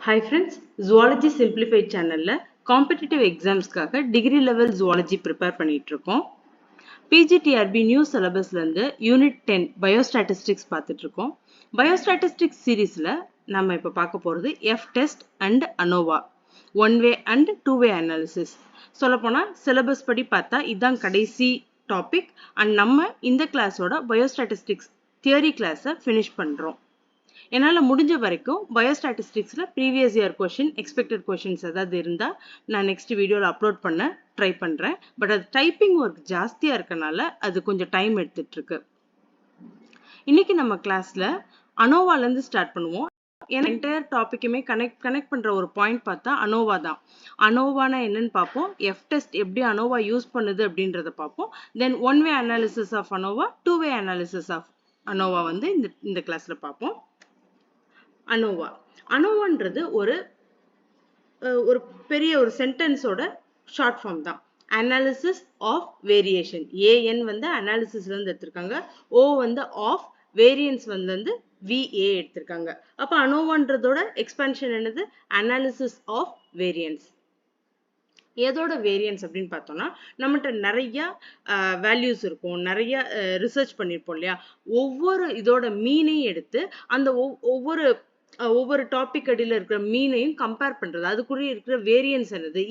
Hi friends, Zoology Simplified channel competitive exams காக degree level zoology prepare பண்ணிட்டு இருக்கோம். PGTRB new syllabusல இருந்து unit 10 biostatistics பார்த்துட்டு இருக்கோம். Biostatistics seriesல நம்ம இப்ப பார்க்க போறது F test and ANOVA one way and two way analysis. சொல்லப்போனா syllabus படி பார்த்தா இதான் கடைசி டாபிக் and நம்ம இந்த கிளாஸோட biostatistics theory class finish பண்றோம். என்னால முடிஞ்ச வரைக்கும் பயோஸ்டாட்டிஸ்டிக்ஸ்ல previous year question expected questions ஏதாவது இருந்தா நான் நெக்ஸ்ட் வீடியோல அப்லோட் பண்ண ட்ரை பண்றேன். பட் அது டைப்பிங் ஒர்க் ஜாஸ்தியா இருக்கனால அது கொஞ்சம் டைம் எடுத்துட்டு இருக்கு. இன்னைக்கு நம்ம கிளாஸ்ல அனோவால இருந்து ஸ்டார்ட் பண்ணுவோம். என்டையர் டாபிக்குமே கனெக்ட் பண்ற ஒரு பாயிண்ட் பார்த்தா அனோவா தான். அனோவானா என்னன்னு பார்ப்போம், எஃப் டெஸ்ட் எப்படி அனோவா யூஸ் பண்ணுது அப்படின்றத பார்ப்போம். Then one way analysis of ANOVA, two way analysis of ANOVA வந்து இந்த கிளாஸ்ல பார்ப்போம். அனோவா அனோவான்றது ஒரு பெரிய ஒரு சென்டென்ஸோட ஷார்ட் ஃபார்ம் தான். அனாலிசிஸ் ஆஃப் வேரியேஷன், ஏஎன் வந்து அனாலிசிஸ்ல இருந்து எடுத்திருக்காங்க, ஓ வந்து ஆஃப், வேரியன்ஸ் வந்து விஏ எடுத்திருக்காங்க. அப்ப அனோவான்றதோட எக்ஸ்பான்ஷன் என்னது, அனாலிசிஸ் ஆஃப் வேரியன்ஸ். எதோட வேரியன்ஸ் அப்படின்னு பார்த்தோம்னா, நம்மகிட்ட நிறைய வேல்யூஸ் இருக்கும், நிறைய ரிசர்ச் பண்ணியிருப்போம் இல்லையா. ஒவ்வொரு இதோட மீனையும் எடுத்து அந்த ஒவ்வொரு டாபிக் அடியில் இருக்கிற மீனையும் கம்பேர் பண்றது, அதுக்குள்ளே இருக்கிற வேரியன்ஸ் என்னது,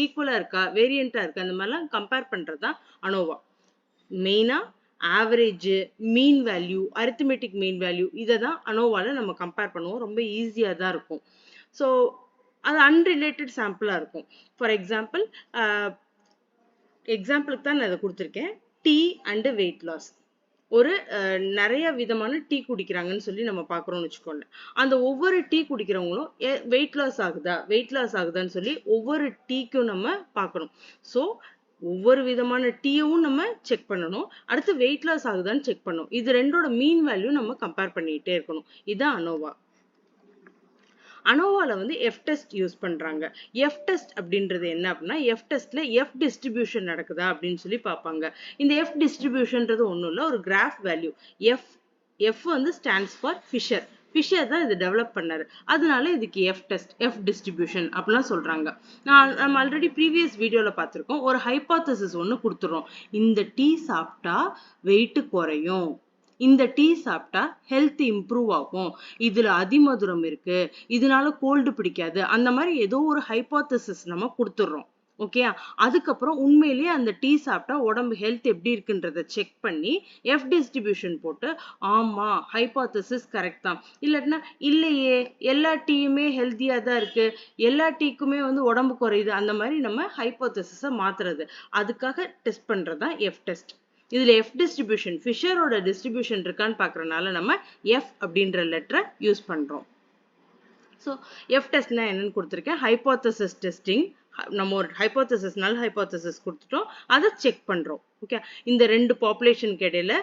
ஈக்குவலா இருக்கா, வேரியண்டா இருக்கா, அந்த மாதிரிலாம் கம்பேர் பண்றதுதான் அனோவா. மெயினா average, mean value, arithmetic mean value, இதை தான் அனோவால நம்ம கம்பேர் பண்ணுவோம். ரொம்ப ஈஸியா தான் இருக்கும். ஸோ அது அன்ரிலேட்டட் சாம்பிளா இருக்கும். ஃபார் எக்ஸாம்பிளுக்கு தான் நான் இதை கொடுத்துருக்கேன். Tea and weight loss. ஒரு நிறைய விதமான டீ குடிக்கிறாங்கன்னு சொல்லி நம்ம பார்க்குறோம்னு வச்சுக்கோங்க. அந்த ஒவ்வொரு டீ குடிக்கிறவங்களும் வெயிட் லாஸ் ஆகுதான்னு சொல்லி ஒவ்வொரு டீக்கும் நம்ம பார்க்கணும். ஸோ ஒவ்வொரு விதமான டீயும் நம்ம செக் பண்ணணும். அடுத்து வெயிட் லாஸ் ஆகுதான்னு செக் பண்ணணும். இது ரெண்டோட மீன் வேல்யூ நம்ம கம்பேர் பண்ணிட்டே இருக்கணும். இதுதான் அனோவா. அனோவால வந்து எஃப் டெஸ்ட் யூஸ் பண்றாங்க. எஃப் டெஸ்ட் அப்படின்றது என்ன அப்படின்னா, எஃப் டெஸ்ட்ல எஃப் டிஸ்ட்ரிபியூஷன் நடக்குதா அப்படின்னு சொல்லி பார்ப்பாங்க. இந்த எஃப் டிஸ்ட்ரிபியூஷன்ன்றது ஒன்றும் இல்லை, ஒரு கிராஃப் வேல்யூ. எஃப் வந்து ஸ்டாண்ட்ஸ் ஃபார் ஃபிஷர் தான் இது டெவலப் பண்ணாரு. அதனால இதுக்கு எஃப் டெஸ்ட், எஃப் டிஸ்ட்ரிபியூஷன் அப்படிலாம் சொல்றாங்க. நம்ம ஆல்ரெடி ப்ரீவியஸ் வீடியோல பார்த்துருக்கோம். ஒரு ஹைபோதசிஸ் ஒன்று கொடுத்துறோம், இந்த டீ சாப்பிட்டா வெயிட் குறையும், இந்த டீ சாப்பிட்டா ஹெல்த் இம்ப்ரூவ் ஆகும், இதுல அதிமதுரம் இருக்கு, இதனால கோல்டு பிடிக்காது, அந்த மாதிரி ஏதோ ஒரு ஹைபோதசிஸ் நம்ம கொடுத்துடுறோம். ஓகே, அதுக்கப்புறம் உண்மையிலேயே அந்த டீ சாப்பிட்டா உடம்பு ஹெல்த் எப்படி இருக்குன்றத செக் பண்ணி எஃப் டிஸ்ட்ரிபியூஷன் போட்டு ஆமா ஹைபோதசிஸ் கரெக்ட் தான், இல்லைன்னா இல்லையே எல்லா டீயுமே ஹெல்த்தியா தான் இருக்கு, எல்லா டீக்குமே வந்து உடம்பு குறையுது, அந்த மாதிரி நம்ம ஹைபோதசிஸை மாத்துறது. அதுக்காக டெஸ்ட் பண்றதுதான் எஃப் டெஸ்ட். இதுல எஃப் டிஸ்ட்ரிபியூஷன், ஃபிஷரோட டிஸ்ட்ரிபியூஷன் இருக்கான்னு பாக்குறதுனால நம்ம எஃப் அப்படின்ற லெட்டரை யூஸ் பண்றோம். ஸோ எஃப் டெஸ்ட்னா என்னன்னு கொடுத்துருக்கேன், ஹைபோதசிஸ் டெஸ்டிங். நம்ம ஒரு ஹைபோதசிஸ், நல் ஹைபோதசிஸ் கொடுத்துட்டோம், அதை செக் பண்றோம். ஓகே, இந்த ரெண்டு பாப்புலேஷனுக்கு இடையில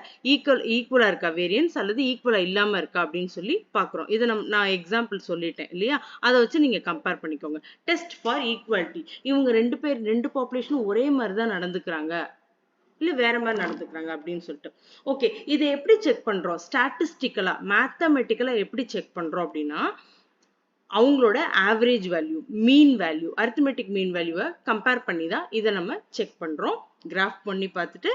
ஈக்குவலா இருக்கா வேரியன்ஸ், அல்லது ஈக்குவலா இல்லாம இருக்கா அப்படின்னு சொல்லி பாக்குறோம். இதை நான் எக்ஸாம்பிள் சொல்லிட்டேன் இல்லையா, அதை வச்சு நீங்க கம்பேர் பண்ணிக்கோங்க. டெஸ்ட் ஃபார் ஈக்குவாலிட்டி, இவங்க ரெண்டு பாப்புலேஷனும் ஒரே மாதிரி தான் நடந்துக்கிறாங்க, இல்ல வேற மாதிரி நடந்துக்கிறாங்க அப்படின்னு சொல்லிட்டு. ஓகே, இதை எப்படி செக் பண்றோம், ஸ்டாட்டிஸ்டிக்கலா மேத்தமெட்டிக்கலா எப்படி செக் பண்றோம் அப்படின்னா, அவங்களோட average value, mean value, arithmetic மீன் வேல்யூவை கம்பேர் பண்ணி தான் இதை நம்ம செக் பண்றோம். கிராஃப் பண்ணி பார்த்துட்டு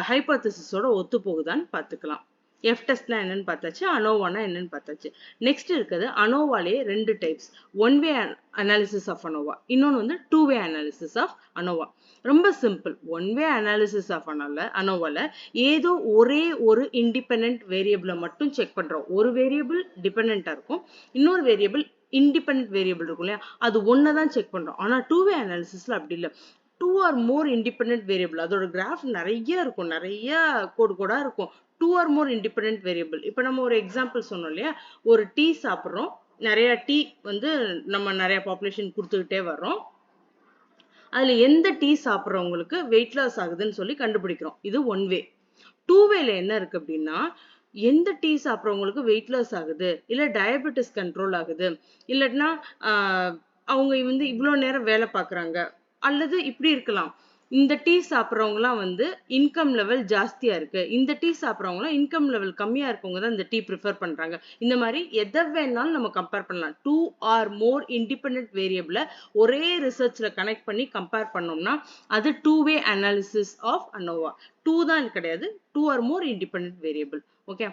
ஹைபோதசிஸோட ஒத்து போகுதான்னு பார்த்துக்கலாம். எஃப் டெஸ்ட்னா என்னன்னு பார்த்தாச்சு, அனோவானா என்னன்னு பார்த்தாச்சு. நெக்ஸ்ட் இருக்குது அனோவாலே ரெண்டு types, one way analysis of ANOVA, இன்னொன்று வந்து two way analysis of ANOVA. ரொம்ப simple. One way analysis of அனோவால ஏதோ ஒரே ஒரு இண்டிபெண்டன்ட் வேரியபிளை மட்டும் செக் பண்றோம். ஒரு வேரியபிள் டிபெண்டா இருக்கும், இன்னொரு வேரியபிள் இண்டிபெண்டன்ட் வேரியபிள் இருக்கும் இல்லையா, அது ஒன்னதான் செக் பண்றோம். ஆனா டூ வே அனாலிசிஸ்ல அப்படி இல்லை, டூ ஆர் மோர் இண்டிபெண்டன்ட் வேரியபிள், அதோட கிராஃப் நிறைய இருக்கும், நிறைய கோடா இருக்கும். டூ ஆர் மோர் இண்டிபெண்டன்ட் வேரியபிள். இப்போ நம்ம ஒரு எக்ஸாம்பிள் சொன்னோம் இல்லையா, ஒரு டீ சாப்பிட்றோம், நிறைய டீ வந்து நம்ம நிறைய பாப்புலேஷன் கொடுத்துக்கிட்டே வர்றோம், அதுல எந்த டீ சாப்பிட்றவங்களுக்கு வெயிட் லாஸ் ஆகுதுன்னு சொல்லி கண்டுபிடிக்கிறோம். இது ஒன் வே. டூ வேல என்ன இருக்கு அப்படின்னா, எந்த டீ சாப்பிட்றவங்களுக்கு வெயிட் லாஸ் ஆகுது, இல்ல டயபெட்டிஸ் கண்ட்ரோல் ஆகுது, இல்லைன்னா அவங்க வந்து இவ்வளோ நேரம் வேலை பார்க்குறாங்க, அல்லது இப்படி இருக்கலாம், இந்த டீ சாப்பிட்றவங்கலாம் வந்து இன்கம் லெவல் ஜாஸ்தியா இருக்கு, இந்த டீ சாப்பிட்றவங்களாம் இன்கம் லெவல் கம்மியா இருக்கவங்க தான் இந்த டீ ப்ரிஃபர் பண்றாங்க. இந்த மாதிரி எதை வேணாலும் நம்ம கம்பேர் பண்ணலாம். 2 or more இண்டிபெண்டன்ட் வேரியபிள ஒரே ரிசர்ச்ல கனெக்ட் பண்ணி கம்பேர் பண்ணோம்னா அது two way analysis of ANOVA. 2 தான் கிடையாது, 2 or more independent variable. Okay,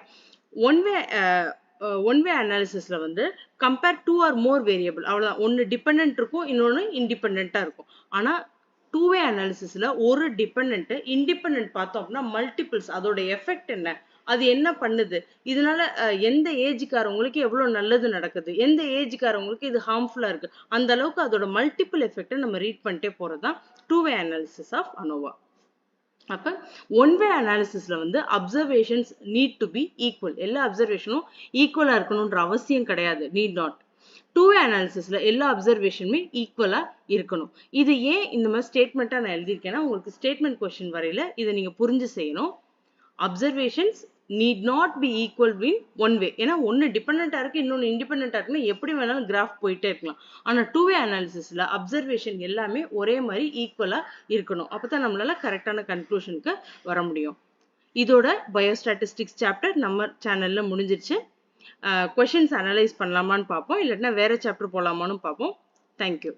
one way அனாலிசிஸ்ல வந்து கம்பேர் 2 or more வேரியபிள், அவ்வளவுதான். ஒன்னு டிபெண்டன்ட் இருக்கும், இன்னொன்னு இண்டிபெண்டன்ட்டா இருக்கும். ஆனா டூ வே அனாலிசிஸ்ல ஒரு டிபெண்டன்ட் இண்டிபெண்டன்ட் பார்த்தோம் அப்படின்னா மல்டிபிள்ஸ், அதோட எஃபெக்ட் என்ன, அது என்ன பண்ணுது, இதனால எந்த ஏஜ்காரவங்களுக்கு எவ்வளவு நல்லது நடக்குது, எந்த ஏஜ்காரவங்களுக்கு இது ஹார்ம்ஃபுல்லா இருக்கு, அந்த அளவுக்கு அதோட மல்டிபிள் எஃபெக்ட்டை நம்ம ரீட் பண்ணிட்டே போறதுதான் two way analysis of ANOVA. அப்ப ஒன் வே அனாலிசிஸ்ல வந்து observations need to be equal. எல்லா அப்சர்வேஷனும் ஈக்குவலா இருக்கணும்ன்ற அவசியம் கிடையாது, நீட் நாட். டூ வே அனாலிசிஸ்ல எல்லா அப்சர்வேஷனுமே ஈக்குவலா இருக்கணும். இது ஏன் இந்த மாதிரி ஸ்டேட்மெண்ட்டா நான் எழுதியிருக்கேன்னா, உங்களுக்கு ஸ்டேட்மெண்ட் கொஸ்டின் வரையில இதை நீங்க புரிஞ்சு செய்யணும். Observations need not be equal win one way. ஏன்னா ஒன்னு டிபெண்டா இருக்கு, இன்னொன்னு இண்டிபெண்டா இருக்குன்னா எப்படி வேணாலும் கிராஃப் போயிட்டே இருக்கலாம். ஆனா டூ வே அனாலிசிஸ்ல அப்சர்வேஷன் எல்லாமே ஒரே மாதிரி ஈக்குவலா இருக்கணும். அப்பதான் நம்மளால கரெக்டான கன்க்ளூஷனுக்கு வர முடியும். இதோட பயோஸ்டாட்டிஸ்டிக்ஸ் சாப்டர் நம்ம சேனல்ல முடிஞ்சிருச்சு. கொஷின்ஸ் அனலைஸ் பண்ணலாமான்னு பார்ப்போம், இல்லாட்டினா வேற சாப்டர் போலாமான்னு பார்ப்போம். தேங்க்யூ.